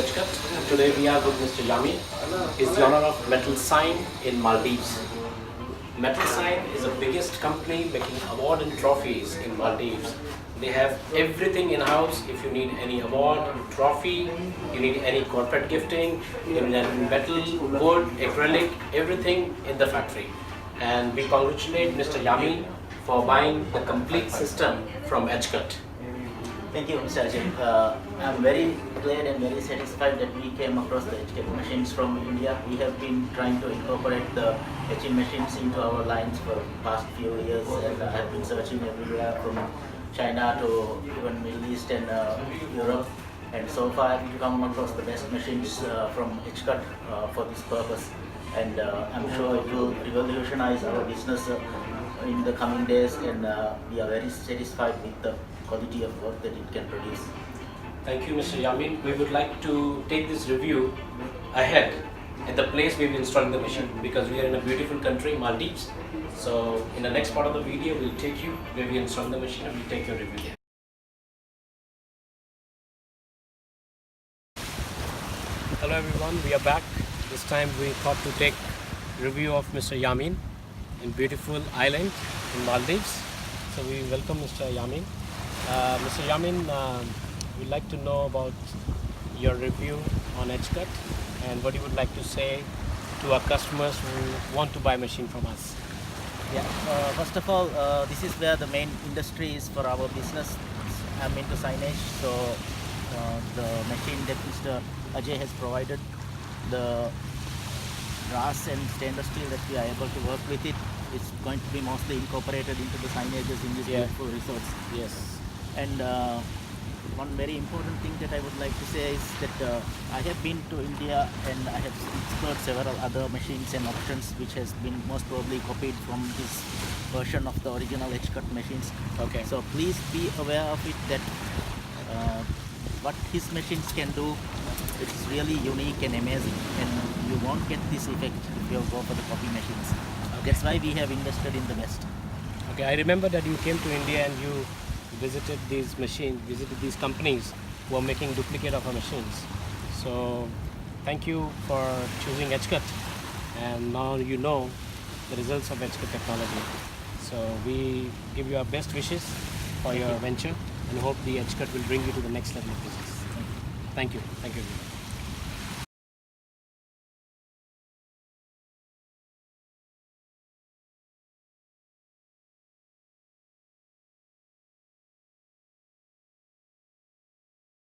Etchcut. Today we are with Mr. Yami. He's the owner of Metal Sign in Maldives. Metal Sign is the biggest company making award and trophies in Maldives. They have everything in-house. If you need any award, trophy, you need any corporate gifting, you need metal, wood, acrylic, everything in the factory. And we congratulate Mr. Yami for buying the complete system from Etchcut. Thank you, Mr. Ajay. I'm very glad and very satisfied that we came across the etching machines from India. We have been trying to incorporate the etching machines into our lines for the past few years, and I have been searching everywhere from China to even Middle East and Europe. And so far, I've come across the best machines from Etchcut for this purpose. And I'm sure it will revolutionize our business in the coming days, and we are very satisfied with the quality of work that it can produce. Thank you, Mr. Yamin. We would like to take this review ahead at the place where we're installing the machine, because we are in a beautiful country, Maldives. So in the next part of the video, we'll take you where we install the machine and we'll take your review there. Hello everyone, we are back. This time we thought to take review of Mr. Yamin in beautiful island in Maldives. So we welcome Mr. Yamin. Mr. Yamin, we'd like to know about your review on Etchcut and what you would like to say to our customers who want to buy a machine from us. Yeah, first of all, this is where the main industry is for our business. I'm into signage, so the machine that Mr. Ajay has provided, the brass and stainless steel that we are able to work with it, is going to be mostly incorporated into the signages in these beautiful resorts. Yes. And one very important thing that I would like to say is that I have been to India and I have explored several other machines and options which has been most probably copied from this version of the original Etchcut machines. Okay. So please be aware of it, that what his machines can do, it's really unique and amazing, and you won't get this effect if you go for the copy machines. That's why we have invested in the best. Okay, I remember that you came to India and you visited these machines, visited these companies who are making duplicate of our machines. So thank you for choosing Etchcut, and now you know the results of Etchcut technology. So we give you our best wishes for your venture and hope the Etchcut will bring you to the next level of business. Thank you. Thank you.